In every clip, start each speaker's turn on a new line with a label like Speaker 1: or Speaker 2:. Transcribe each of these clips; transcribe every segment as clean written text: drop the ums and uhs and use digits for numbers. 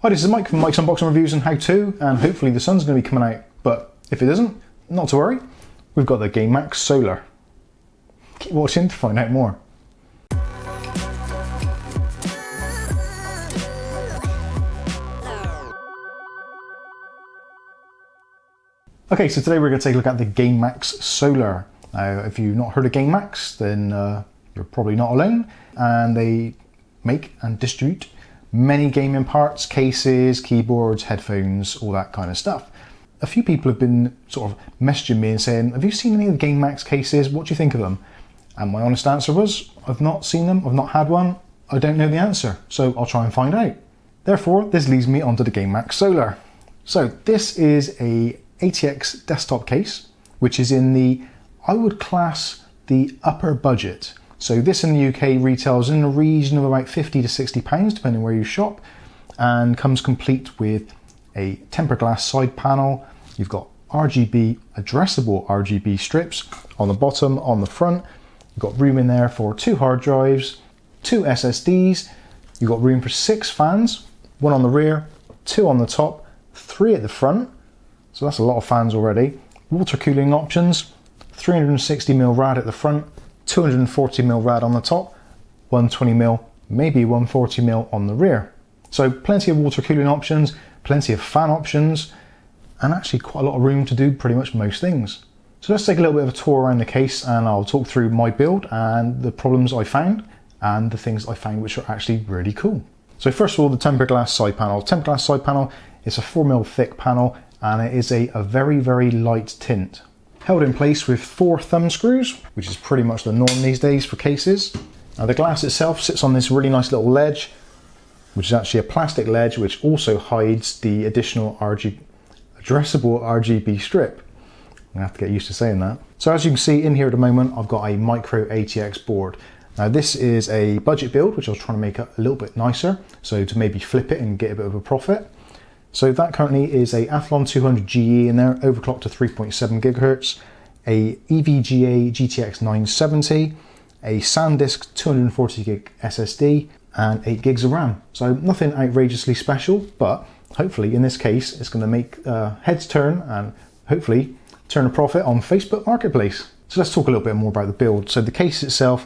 Speaker 1: Hi, this is Mike from Mike's Unboxing Reviews and How To, and hopefully the sun's going to be coming out, but if it isn't, not to worry, we've got the GameMax Solar. Keep watching to find out more. Okay, so today we're going to take a look at the GameMax Solar. Now, if you've not heard of GameMax, then you're probably not alone, and they make and distribute many gaming parts, cases, keyboards, headphones, all that kind of stuff. A few people have been sort of messaging me and saying, have you seen any of the GameMax cases? What do you think of them? And my honest answer was, I've not seen them, I've not had one, I don't know the answer, so I'll try and find out. Therefore, this leads me onto the GameMax Solar. So this is a ATX desktop case, which is in the, I would class the upper budget. So this in the UK retails in the region of about £50 to £60, depending where you shop, and comes complete with a tempered glass side panel. You've got RGB, addressable RGB strips on the bottom, on the front. You've got room in there for 2 hard drives, 2 SSDs. You've got room for 6 fans, 1 on the rear, 2 on the top, 3 at the front. So that's a lot of fans already. Water cooling options, 360mm rad at the front, 240mm rad on the top, 120mm, maybe 140mm on the rear. So plenty of water cooling options, plenty of fan options, and actually quite a lot of room to do pretty much most things. So let's take a little bit of a tour around the case and I'll talk through my build and the problems I found and the things I found which are actually really cool. So first of all, the tempered glass side panel. Tempered glass side panel is a 4mm thick panel and it is a very, very light tint. Held in place with 4 thumb screws, which is pretty much the norm these days for cases. Now the glass itself sits on this really nice little ledge, which is actually a plastic ledge, which also hides the additional addressable RGB strip. I have to get used to saying that. So as you can see in here at the moment, I've got a micro ATX board. Now this is a budget build, which I was trying to make a little bit nicer, so to maybe flip it and get a bit of a profit. So that currently is a Athlon 200 GE in there, overclocked to 3.7 GHz, a EVGA GTX 970, a SanDisk 240 gig SSD, and 8 gigs of RAM. So nothing outrageously special, but hopefully in this case, it's going to make heads turn and hopefully turn a profit on Facebook Marketplace. So let's talk a little bit more about the build. So the case itself,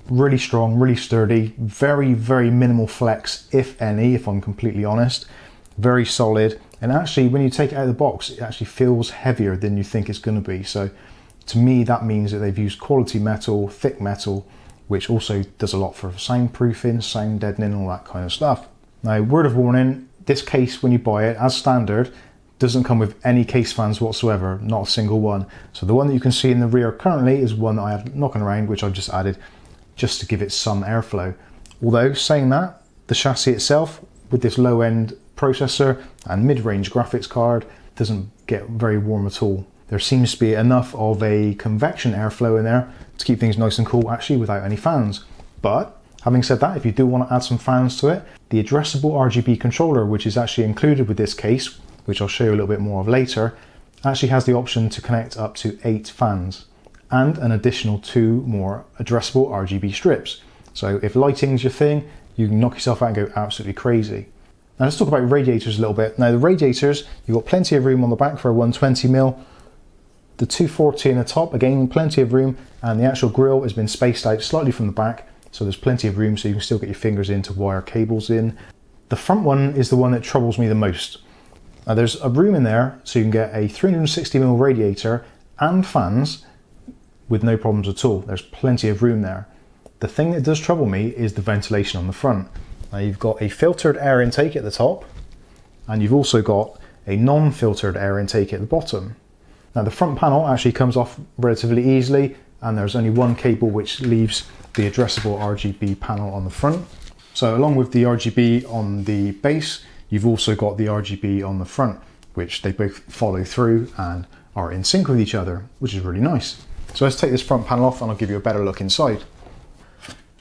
Speaker 1: really strong, really sturdy, very, very minimal flex, if any, if I'm completely honest. Very solid, and actually when you take it out of the box it actually feels heavier than you think it's going to be. So to me that means that they've used quality metal, thick metal, which also does a lot for soundproofing, sound deadening, all that kind of stuff. Now, word of warning, this case when you buy it as standard doesn't come with any case fans whatsoever, not a single one. So the one that you can see in the rear currently is one that I had knocking around, which I've just added just to give it some airflow. Although saying that, the chassis itself with this low end processor and mid-range graphics card doesn't get very warm at all. There seems to be enough of a convection airflow in there to keep things nice and cool actually without any fans. But having said that, if you do want to add some fans to it, the addressable RGB controller, which is actually included with this case, which I'll show you a little bit more of later, actually has the option to connect up to 8 fans and an additional 2 more addressable RGB strips. So if lighting's your thing, you can knock yourself out and go absolutely crazy. Now let's talk about radiators a little bit. Now the radiators, you've got plenty of room on the back for a 120mm. The 240 in the top, again, plenty of room, and the actual grille has been spaced out slightly from the back, so there's plenty of room so you can still get your fingers in to wire cables in. The front one is the one that troubles me the most. Now there's a room in there so you can get a 360mm radiator and fans with no problems at all. There's plenty of room there. The thing that does trouble me is the ventilation on the front. Now you've got a filtered air intake at the top, and you've also got a non-filtered air intake at the bottom. Now the front panel actually comes off relatively easily, and there's only one cable which leaves the addressable RGB panel on the front. So along with the RGB on the base, you've also got the RGB on the front, which they both follow through and are in sync with each other, which is really nice. So let's take this front panel off and I'll give you a better look inside.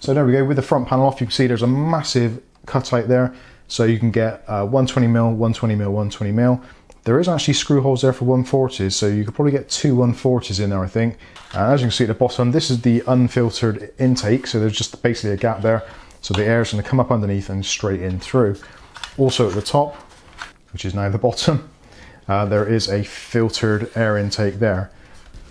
Speaker 1: So there we go, with the front panel off, you can see there's a massive cutout there. So you can get 120mm, 120mm, 120mm. There is actually screw holes there for 140s, so you could probably get 2 140s in there, I think. And as you can see at the bottom, this is the unfiltered intake, so there's just basically a gap there. So the air is going to come up underneath and straight in through. Also at the top, which is now the bottom, there is a filtered air intake there.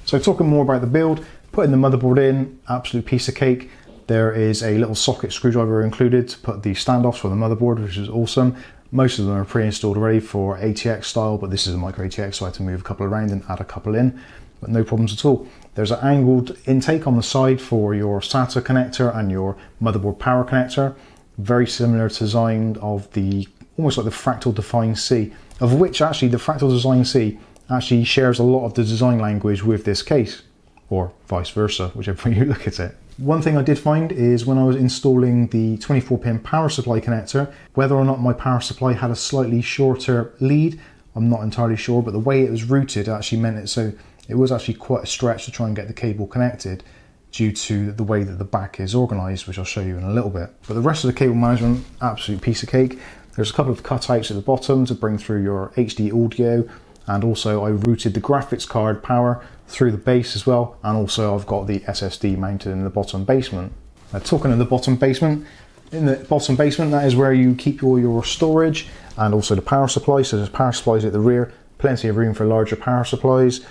Speaker 1: So talking more about the build, putting the motherboard in, absolute piece of cake. There is a little socket screwdriver included to put the standoffs for the motherboard, which is awesome. Most of them are pre-installed already for ATX style, but this is a micro ATX, so I had to move a couple around and add a couple in, but no problems at all. There's an angled intake on the side for your SATA connector and your motherboard power connector. Very similar design of the, almost like the Fractal Define C, of which actually the Fractal Design C actually shares a lot of the design language with this case, or vice versa, whichever way you look at it. One thing I did find is when I was installing the 24-pin power supply connector, whether or not my power supply had a slightly shorter lead, I'm not entirely sure, but the way it was routed actually meant it so it was actually quite a stretch to try and get the cable connected due to the way that the back is organized, which I'll show you in a little bit. But the rest of the cable management, absolute piece of cake. There's a couple of cutouts at the bottom to bring through your HD audio, and also I routed the graphics card power through the base as well, and also I've got the SSD mounted in the bottom basement. Now, talking of the bottom basement, in the bottom basement, that is where you keep all your storage and also the power supply. So there's power supplies at the rear, plenty of room for larger power supplies.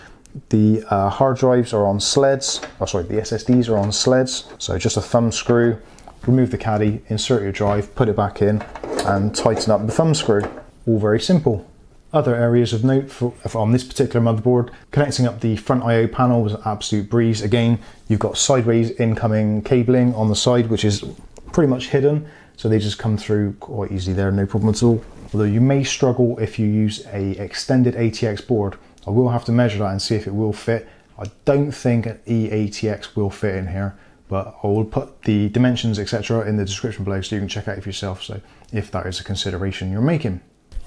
Speaker 1: The hard drives are on sleds, the SSDs are on sleds. So just a thumb screw, remove the caddy, insert your drive, put it back in and tighten up the thumb screw. All very simple. Other areas of note on this particular motherboard, connecting up the front I/O panel was an absolute breeze. Again, you've got sideways incoming cabling on the side, which is pretty much hidden, so they just come through quite easily there, no problem at all. Although you may struggle if you use a extended ATX board. I will have to measure that and see if it will fit. I don't think an eATX will fit in here, but I will put the dimensions, etc. in the description below so you can check out for yourself, so if that is a consideration you're making.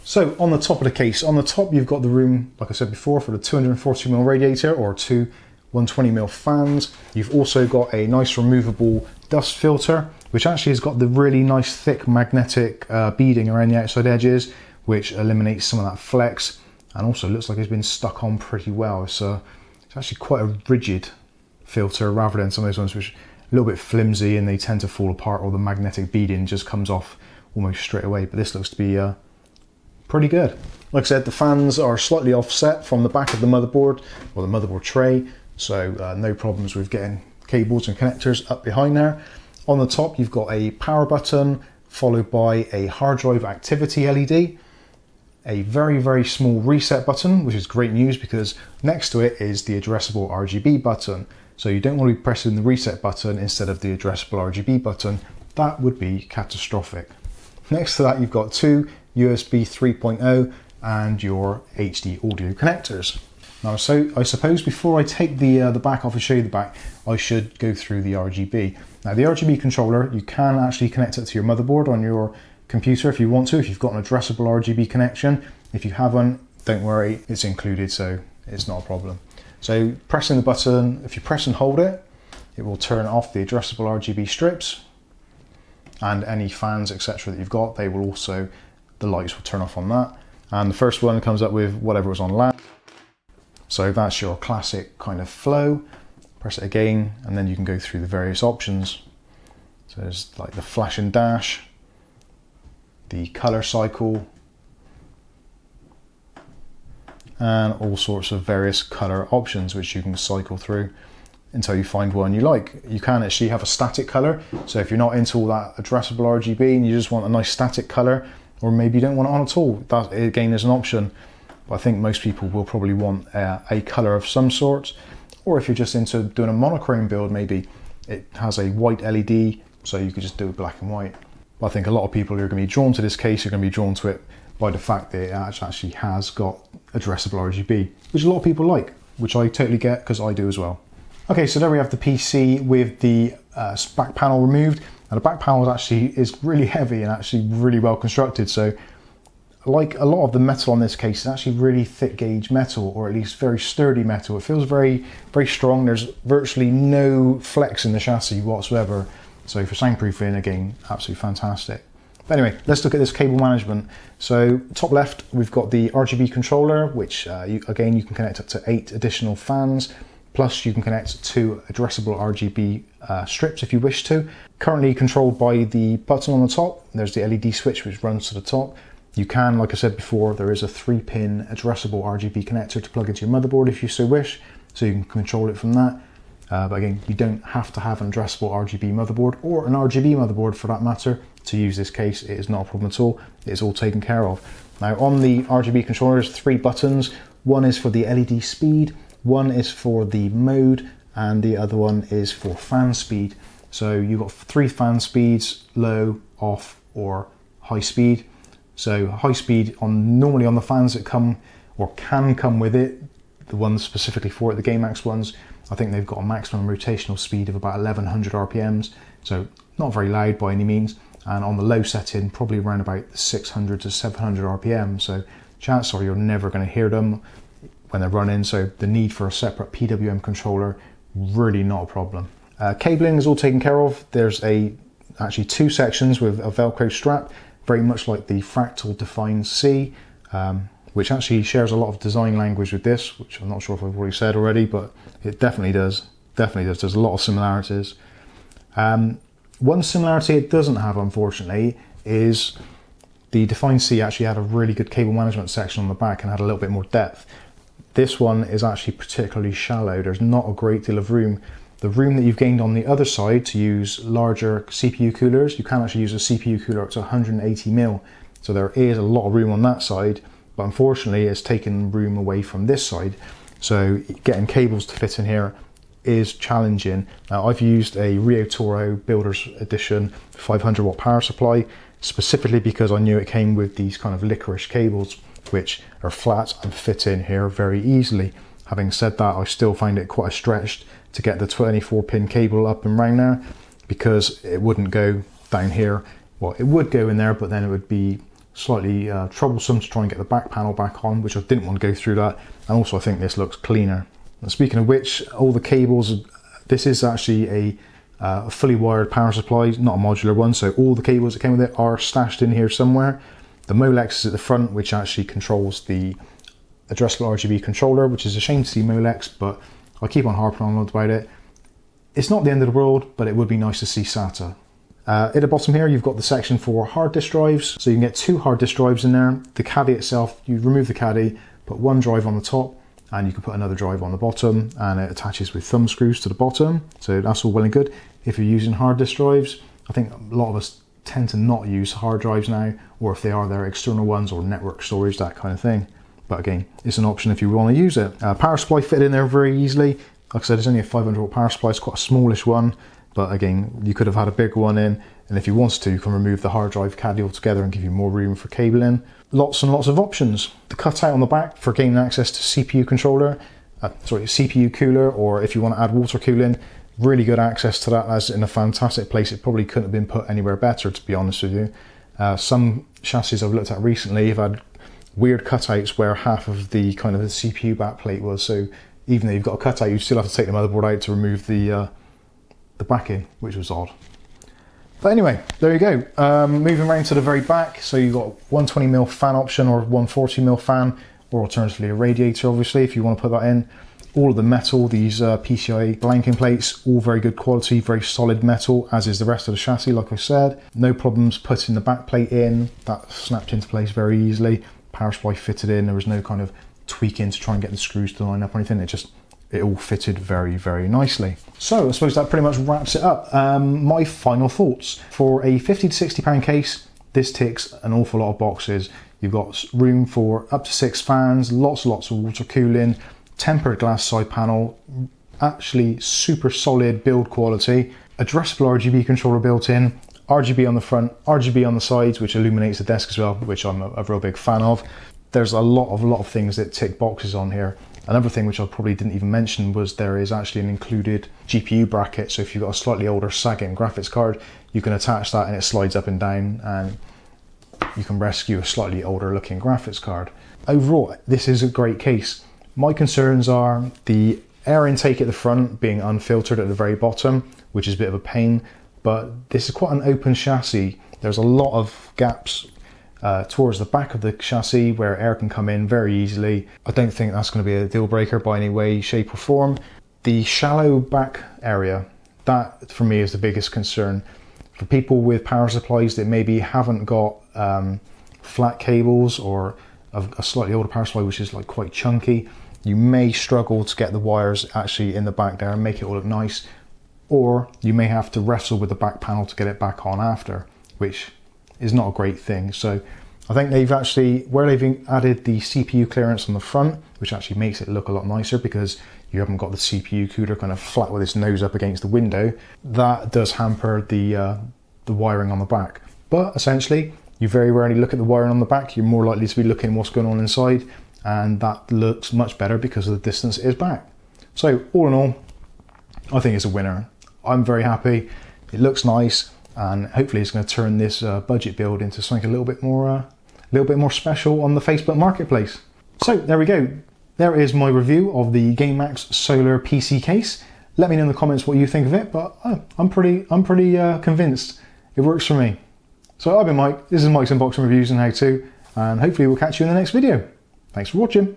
Speaker 1: So on the top of the case, on the top you've got the room, like I said before, for the 240mm radiator or two 120mm fans. You've also got a nice removable dust filter, which actually has got the really nice thick magnetic beading around the outside edges, which eliminates some of that flex, and also looks like it's been stuck on pretty well. So it's actually quite a rigid filter rather than some of those ones which are a little bit flimsy and they tend to fall apart, or the magnetic beading just comes off almost straight away. But this looks to be pretty good. Like I said, the fans are slightly offset from the back of the motherboard or the motherboard tray, so no problems with getting cables and connectors up behind there. On the top you've got a power button followed by a hard drive activity LED, a very small reset button, which is great news because next to it is the addressable RGB button, so you don't want to be pressing the reset button instead of the addressable RGB button. That would be catastrophic. Next to that you've got two USB 3.0 and your HD audio connectors. Now, so I suppose before I take the back off and show you the back, I should go through the RGB. Now, the RGB controller, you can actually connect it to your motherboard on your computer if you want to, if you've got an addressable RGB connection. If you haven't, don't worry, it's included, so it's not a problem. So pressing the button, if you press and hold it, it will turn off the addressable RGB strips, and any fans, etc. that you've got, they will also, the lights will turn off on that. And the first one comes up with whatever was on last. So that's your classic kind of flow. Press it again, and then you can go through the various options. So there's like the flash and dash, the color cycle, and all sorts of various color options which you can cycle through until you find one you like. You can actually have a static color, so if you're not into all that addressable RGB and you just want a nice static color, or maybe you don't want it on at all, that again is an option. But I think most people will probably want a color of some sort, or if you're just into doing a monochrome build, maybe it has a white LED, so you could just do it black and white. But I think a lot of people who are going to be drawn to this case are going to be drawn to it by the fact that it actually has got addressable RGB, which a lot of people like, which I totally get because I do as well. Okay, so there we have the PC with the back panel removed. Now the back panel is really heavy and actually really well constructed. So like a lot of the metal on this case, it's actually really thick gauge metal, or at least very sturdy metal. It feels very strong. There's virtually no flex in the chassis whatsoever. So for soundproofing, again, absolutely fantastic. But anyway, let's look at this cable management. So top left, we've got the RGB controller, which again, you can connect up to 8 additional fans. Plus you can connect 2 addressable RGB strips if you wish to. Currently controlled by the button on the top. There's the LED switch which runs to the top. You can, like I said before, there is a 3-pin addressable RGB connector to plug into your motherboard if you so wish, so you can control it from that. But again, you don't have to have an addressable RGB motherboard, or an RGB motherboard for that matter, to use this case. It is not a problem at all. It's all taken care of. Now on the RGB controller, there's 3 buttons. One is for the LED speed, one is for the mode, and the other one is for fan speed. So you've got 3 fan speeds: low, off, or high speed. So high speed normally on the fans that come or can come with it, the ones specifically for it, the GameMax ones, I think they've got a maximum rotational speed of about 1100 RPMs, so not very loud by any means. And on the low setting, probably around about 600 to 700 RPM. So chances are you're never going to hear them when they're running. So the need for a separate PWM controller, really not a problem. Cabling is all taken care of. There's actually 2 sections with a Velcro strap, very much like the Fractal Define C, which actually shares a lot of design language with this, which I'm not sure if I've already said already, but it definitely does. Definitely does. There's a lot of similarities. One similarity it doesn't have, unfortunately, is the Define C actually had a really good cable management section on the back and had a little bit more depth. This one is actually particularly shallow. There's not a great deal of room. The room that you've gained on the other side to use larger CPU coolers, you can actually use a CPU cooler up to 180mm. So there is a lot of room on that side, but unfortunately it's taken room away from this side. So getting cables to fit in here is challenging. Now I've used a Rio Toro Builder's Edition 500 watt power supply, specifically because I knew it came with these kind of licorice cables, which are flat and fit in here very easily. Having said that, I still find it quite a stretch to get the 24-pin cable up and round there, because it wouldn't go down here. Well, it would go in there, but then it would be slightly troublesome to try and get the back panel back on, which I didn't want to go through that. And also I think this looks cleaner. And speaking of which, all the cables, this is actually a fully wired power supply, not a modular one, so all the cables that came with it are stashed in here somewhere. The Molex is at the front, which actually controls the addressable RGB controller, which is a shame to see Molex, but I keep on harping on about it. It's not the end of the world, but it would be nice to see SATA. At the bottom here, you've got the section for hard disk drives. So you can get 2 hard disk drives in there. The caddy itself, you remove the caddy, put one drive on the top, and you can put another drive on the bottom, and it attaches with thumb screws to the bottom. So that's all well and good. If you're using hard disk drives, I think a lot of us tend to not use hard drives now, or if they are, they're external ones or network storage, that kind of thing. But again, it's an option if you want to use it. Power supply fit in there very easily. Like I said, it's only a 500 watt power supply. It's quite a smallish one, but again, you could have had a bigger one in. And if you wanted to, you can remove the hard drive caddy altogether and give you more room for cabling. Lots and lots of options. The cutout on the back for gaining access to CPU controller, CPU cooler, or if you want to add water cooling, really good access to that. That's in a fantastic place. It probably couldn't have been put anywhere better, to be honest with you. Some chassis I've looked at recently have had weird cutouts where half of the kind of the CPU backplate was, so even though you've got a cutout, you still have to take the motherboard out to remove the backing, which was odd. But anyway, there you go. Moving around to the very back, so you've got 120mm fan option or 140mm fan, or alternatively a radiator, obviously, if you want to put that in. All of the metal, these PCI blanking plates, all very good quality, very solid metal, as is the rest of the chassis, like I said. No problems putting the back plate in, that snapped into place very easily. Power supply fitted in, there was no kind of tweaking to try and get the screws to line up or anything. It all fitted very, very nicely. So I suppose that pretty much wraps it up. My final thoughts. For a £50 to £60 case, this ticks an awful lot of boxes. You've got room for up to 6 fans, lots and lots of water cooling, tempered glass side panel, actually super solid build quality, addressable RGB controller built in, RGB on the front, RGB on the sides, which illuminates the desk as well, which I'm a real big fan of. There's a lot of things that tick boxes on here. Another thing which I probably didn't even mention was there is actually an included GPU bracket. So if you've got a slightly older sagging graphics card, you can attach that and it slides up and down, and you can rescue a slightly older looking graphics card. Overall, this is a great case. My concerns are the air intake at the front being unfiltered at the very bottom, which is a bit of a pain, but this is quite an open chassis. There's a lot of gaps towards the back of the chassis where air can come in very easily. I don't think that's going to be a deal breaker by any way, shape or form. The shallow back area, that for me is the biggest concern. For people with power supplies that maybe haven't got flat cables or a slightly older power supply which is like quite chunky, you may struggle to get the wires actually in the back there and make it all look nice, or you may have to wrestle with the back panel to get it back on after, which is not a great thing. So I think they've actually, where they've added the CPU clearance on the front, which actually makes it look a lot nicer because you haven't got the CPU cooler kind of flat with its nose up against the window, that does hamper the wiring on the back. But essentially, you very rarely look at the wiring on the back, you're more likely to be looking at what's going on inside, and that looks much better because of the distance it is back. So all in all, I think it's a winner. I'm very happy, it looks nice, and hopefully it's going to turn this budget build into something a little bit more special on the Facebook Marketplace. So there we go. There is my review of the GameMax Solar PC case. Let me know in the comments what you think of it, but I'm pretty convinced it works for me. So I've been Mike, this is Mike's Unboxing Reviews and How To, and hopefully we'll catch you in the next video. Thanks for watching.